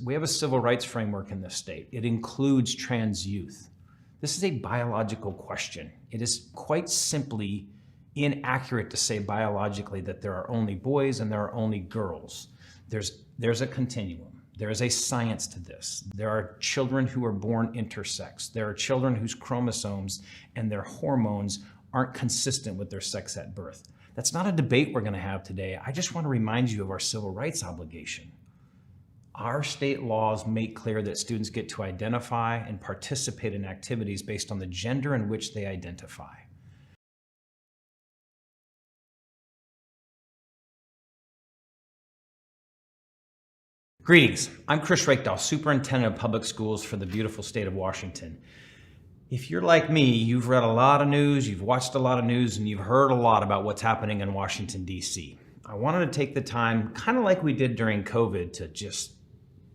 we have a civil rights framework in this state. It includes trans youth. This is a biological question. It is quite simply inaccurate to say biologically that there are only boys and there are only girls. There's a continuum. There is a science to this. There are children who are born intersex. There are children whose chromosomes and their hormones aren't consistent with their sex at birth. That's not a debate we're going to have today. I just want to remind you of our civil rights obligation. Our state laws make clear that students get to identify and participate in activities based on the gender in which they identify. Greetings, I'm Chris Reykdal, Superintendent of Public Schools for the beautiful state of Washington. If you're like me, you've read a lot of news, you've watched a lot of news, and you've heard a lot about what's happening in Washington, D.C. I wanted to take the time, kind of like we did during COVID, to just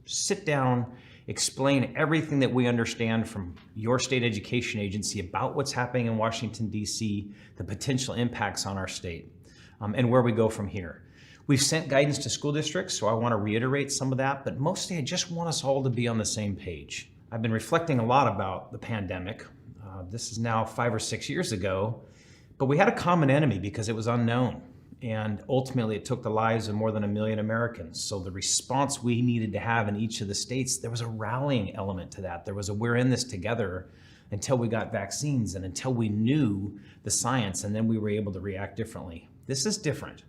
sit down, explain everything that we understand from your state education agency about what's happening in Washington, D.C., the potential impacts on our state, and where we go from here. We've sent guidance to school districts, so I want to reiterate some of that, but mostly I just want us all to be on the same page. I've been reflecting a lot about the pandemic. This is now 5 or 6 years ago, but we had a common enemy because it was unknown. And ultimately, it took the lives of more than 1 million Americans. So the response we needed to have in each of the states, there was a rallying element to that. There was a we're in this together until we got vaccines and until we knew the science, and then we were able to react differently. This is different.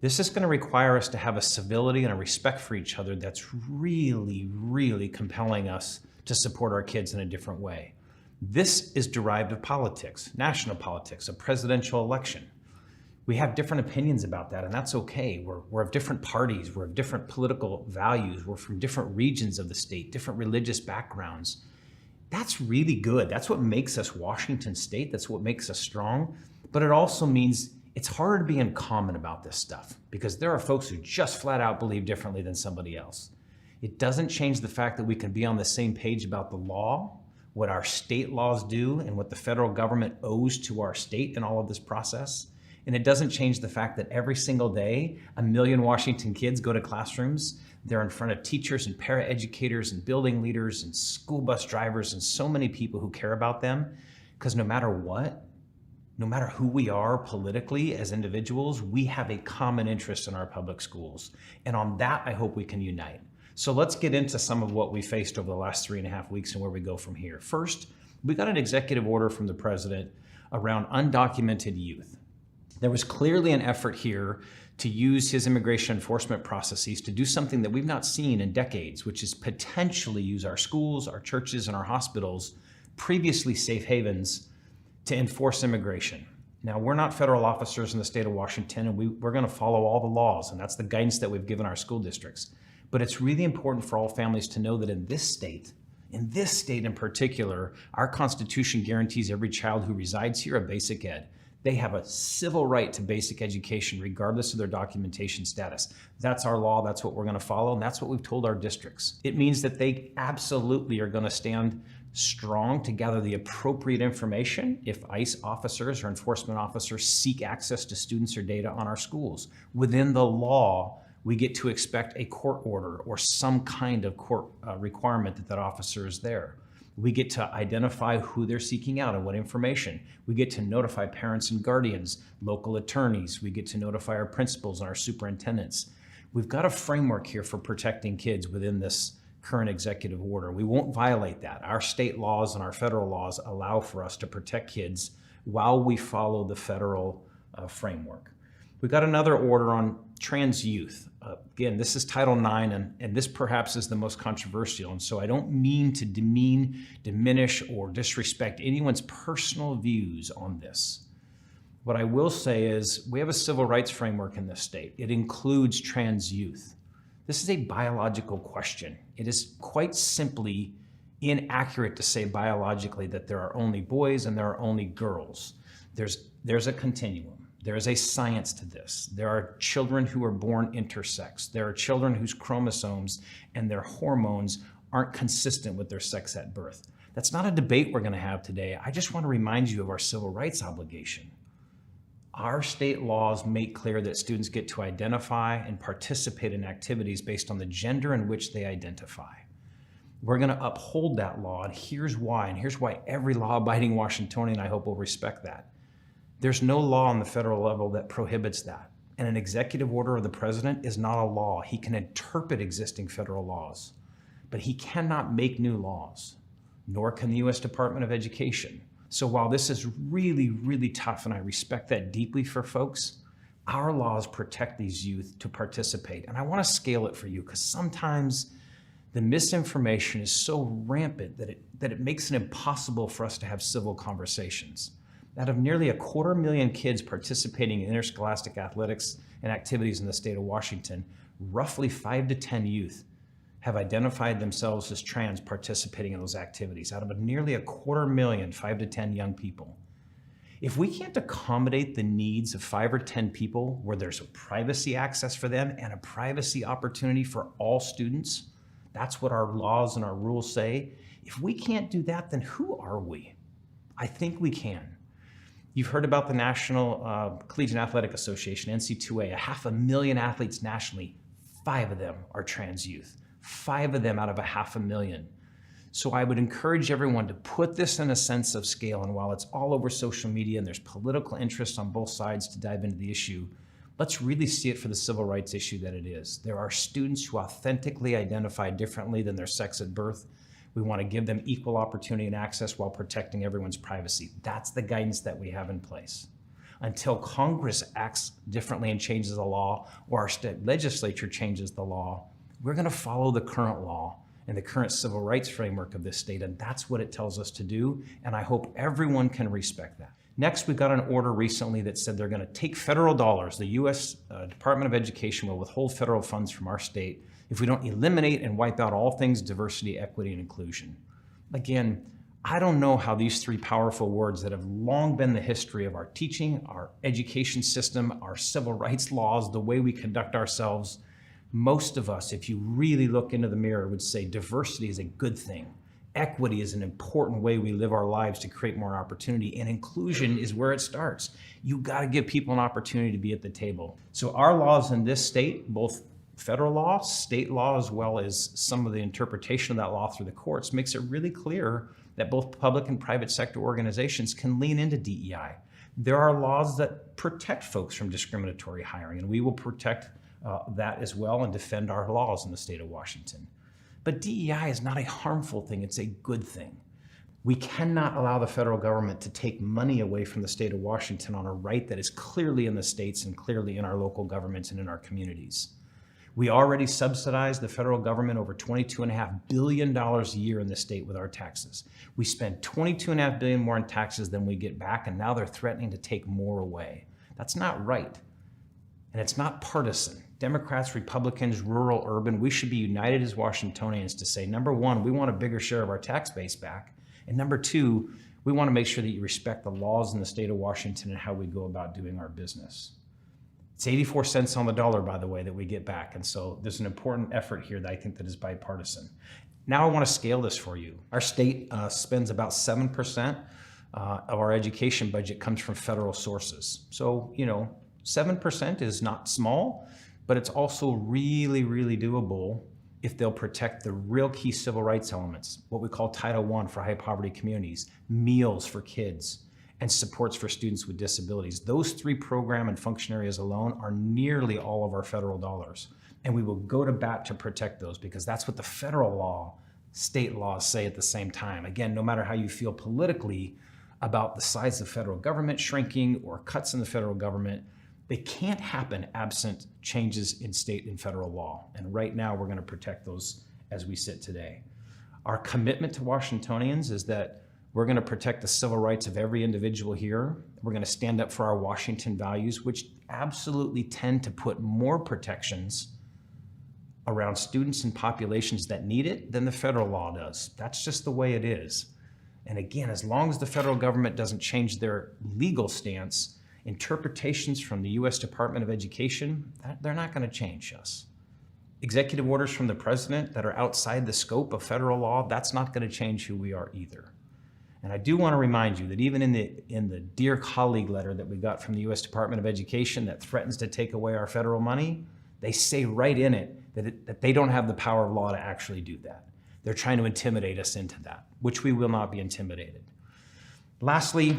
This is going to require us to have a civility and a respect for each other that's really, really compelling us to support our kids in a different way. This is derived of politics, national politics, a presidential election. We have different opinions about that, and that's okay. We're of different parties, we're of different political values, we're from different regions of the state, different religious backgrounds. That's really good. That's what makes us Washington State. That's what makes us strong. But it also means it's harder to be in common about this stuff because there are folks who just flat out believe differently than somebody else. It doesn't change the fact that we can be on the same page about the law, what our state laws do, and what the federal government owes to our state in all of this process. And it doesn't change the fact that every single day, 1 million Washington kids go to classrooms. They're in front of teachers and paraeducators and building leaders and school bus drivers and so many people who care about them. Because no matter what, no matter who we are politically as individuals, we have a common interest in our public schools. And on that, I hope we can unite. So let's get into some of what we faced over the last 3.5 weeks and where we go from here. First, we got an executive order from the president around undocumented youth. There was clearly an effort here to use his immigration enforcement processes to do something that we've not seen in decades, which is potentially use our schools, our churches, and our hospitals, previously safe havens, to enforce immigration. Now, we're not federal officers in the state of Washington, and we're going to follow all the laws, and that's the guidance that we've given our school districts. But it's really important for all families to know that in this state in particular, our Constitution guarantees every child who resides here a basic ed. They have a civil right to basic education regardless of their documentation status. That's our law, that's what we're going to follow, and that's what we've told our districts. It means that they absolutely are going to stand strong to gather the appropriate information if ICE officers or enforcement officers seek access to students or data on our schools. Within the law, we get to expect a court order or some kind of court requirement that officer is there. We get to identify who they're seeking out and what information. We get to notify parents and guardians, local attorneys. We get to notify our principals and our superintendents. We've got a framework here for protecting kids within this current executive order. We won't violate that. Our state laws and our federal laws allow for us to protect kids while we follow the federal framework. We got another order on trans youth. Again, this is Title IX, and this perhaps is the most controversial. And so I don't mean to demean, diminish, or disrespect anyone's personal views on this. What I will say is we have a civil rights framework in this state. It includes trans youth. This is a biological question. It is quite simply inaccurate to say biologically that there are only boys and there are only girls. There's a continuum. There is a science to this. There are children who are born intersex. There are children whose chromosomes and their hormones aren't consistent with their sex at birth. That's not a debate we're going to have today. I just want to remind you of our civil rights obligation. Our state laws make clear that students get to identify and participate in activities based on the gender in which they identify. We're going to uphold that law, and here's why every law-abiding Washingtonian, I hope, will respect that. There's no law on the federal level that prohibits that, and an executive order of the president is not a law. He can interpret existing federal laws, but he cannot make new laws, nor can the U.S. Department of Education. So while this is really, really tough, and I respect that deeply for folks, our laws protect these youth to participate. And I want to scale it for you because sometimes the misinformation is so rampant that it makes it impossible for us to have civil conversations. Out of nearly 250,000 kids participating in interscholastic athletics and activities in the state of Washington, roughly 5 to 10 youth have identified themselves as trans participating in those activities. Out of nearly 250,000, 5 to 10 young people. If we can't accommodate the needs of 5 or 10 people where there's a privacy access for them and a privacy opportunity for all students, that's what our laws and our rules say. If we can't do that, then who are we? I think we can. You've heard about the National Collegiate Athletic Association, NC2A, 500,000 athletes nationally. 5 of them are trans youth. 5 of them out of 500,000. So I would encourage everyone to put this in a sense of scale. And while it's all over social media and there's political interest on both sides to dive into the issue, let's really see it for the civil rights issue that it is. There are students who authentically identify differently than their sex at birth. We want to give them equal opportunity and access while protecting everyone's privacy. That's the guidance that we have in place. Until Congress acts differently and changes the law, or our state legislature changes the law, we're going to follow the current law and the current civil rights framework of this state, and that's what it tells us to do, and I hope everyone can respect that. Next, we got an order recently that said they're going to take federal dollars. The U.S. Department of Education will withhold federal funds from our state if we don't eliminate and wipe out all things diversity, equity, and inclusion. Again, I don't know how these 3 powerful words that have long been the history of our teaching, our education system, our civil rights laws, the way we conduct ourselves. Most of us, if you really look into the mirror, would say diversity is a good thing. Equity is an important way we live our lives to create more opportunity, and inclusion is where it starts. You got to give people an opportunity to be at the table. So our laws in this state, both federal law, state law, as well as some of the interpretation of that law through the courts, makes it really clear that both public and private sector organizations can lean into DEI. There are laws that protect folks from discriminatory hiring, and we will protect that as well and defend our laws in the state of Washington. But DEI is not a harmful thing, it's a good thing. We cannot allow the federal government to take money away from the state of Washington on a right that is clearly in the states and clearly in our local governments and in our communities. We already subsidize the federal government over $22.5 billion a year in the state with our taxes. We spend $22.5 billion more in taxes than we get back, and now they're threatening to take more away. That's not right. And it's not partisan. Democrats, Republicans, rural, urban, we should be united as Washingtonians to say, number one, we want a bigger share of our tax base back. And number two, we want to make sure that you respect the laws in the state of Washington and how we go about doing our business. It's 84 cents on the dollar, by the way, that we get back. And so there's an important effort here that I think that is bipartisan. Now I want to scale this for you. Our state spends about 7% of our education budget comes from federal sources. So, 7% is not small, but it's also really, really doable if they'll protect the real key civil rights elements, what we call Title I for high poverty communities, meals for kids, and supports for students with disabilities. Those 3 program and function areas alone are nearly all of our federal dollars. And we will go to bat to protect those because that's what the federal law, state laws say at the same time. Again, no matter how you feel politically about the size of federal government shrinking or cuts in the federal government, they can't happen absent changes in state and federal law. And right now, we're going to protect those as we sit today. Our commitment to Washingtonians is that we're going to protect the civil rights of every individual here. We're going to stand up for our Washington values, which absolutely tend to put more protections around students and populations that need it than the federal law does. That's just the way it is. And again, as long as the federal government doesn't change their legal stance, interpretations from the U.S. Department of Education, they're not going to change us. Executive orders from the president that are outside the scope of federal law, that's not going to change who we are either. And I do want to remind you that even in the Dear Colleague letter that we got from the U.S. Department of Education that threatens to take away our federal money, they say right in it that they don't have the power of law to actually do that. They're trying to intimidate us into that, which we will not be intimidated. Lastly,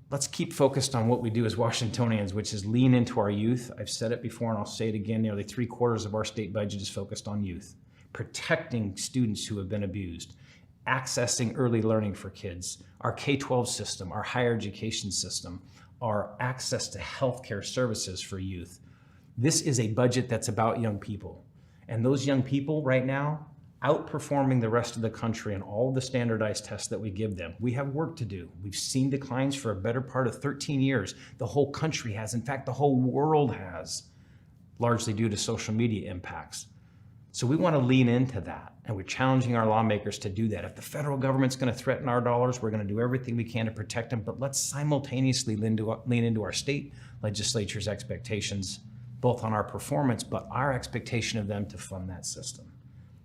let's keep focused on what we do as Washingtonians, which is lean into our youth. I've said it before and I'll say it again, nearly 3/4 of our state budget is focused on youth, protecting students who have been abused, accessing early learning for kids, our K-12 system, our higher education system, our access to healthcare services for youth. This is a budget that's about young people. And those young people right now, outperforming the rest of the country in all of the standardized tests that we give them. We have work to do. We've seen declines for a better part of 13 years. The whole country has, in fact, the whole world has, largely due to social media impacts. So we want to lean into that, and we're challenging our lawmakers to do that. If the federal government's going to threaten our dollars, we're going to do everything we can to protect them, but let's simultaneously lean into our state legislature's expectations, both on our performance, but our expectation of them to fund that system.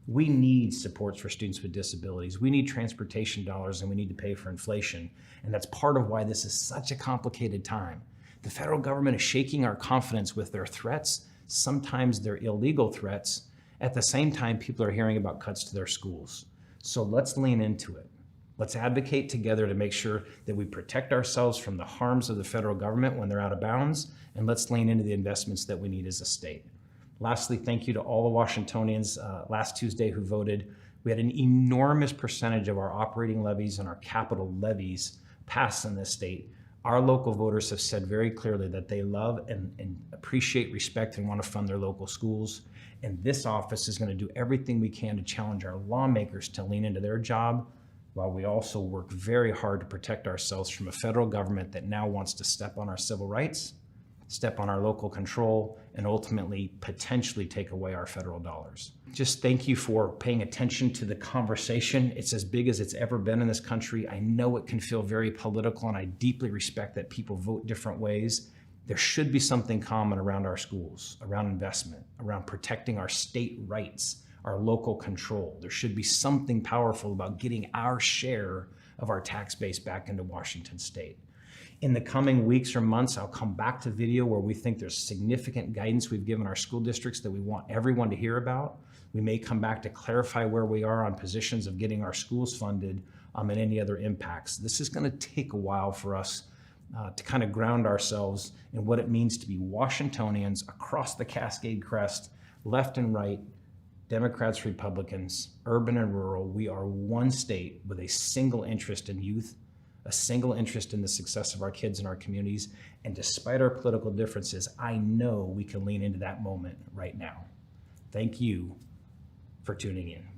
We need supports for students with disabilities. We need transportation dollars, and we need to pay for inflation. And that's part of why this is such a complicated time. The federal government is shaking our confidence with their threats. Sometimes they're illegal threats. At the same time, people are hearing about cuts to their schools. So let's lean into it. Let's advocate together to make sure that we protect ourselves from the harms of the federal government when they're out of bounds, and let's lean into the investments that we need as a state. Lastly, thank you to all the Washingtonians last Tuesday who voted. We had an enormous percentage of our operating levies and our capital levies passed in this state. Our local voters have said very clearly that they love and appreciate, respect, and want to fund their local schools. And this office is going to do everything we can to challenge our lawmakers to lean into their job, while we also work very hard to protect ourselves from a federal government that now wants to step on our civil rights, step on our local control, and ultimately potentially take away our federal dollars. Just thank you for paying attention to the conversation. It's as big as it's ever been in this country. I know it can feel very political, and I deeply respect that people vote different ways. There should be something common around our schools, around investment, around protecting our state rights, our local control. There should be something powerful about getting our share of our tax base back into Washington state. In the coming weeks or months, I'll come back to video where we think there's significant guidance we've given our school districts that we want everyone to hear about. We may come back to clarify where we are on positions of getting our schools funded and any other impacts. This is going to take a while for us to kind of ground ourselves in what it means to be Washingtonians across the Cascade Crest, left and right, Democrats, Republicans, urban and rural. We are one state with a single interest in youth, a single interest in the success of our kids and our communities. And despite our political differences, I know we can lean into that moment right now. Thank you for tuning in.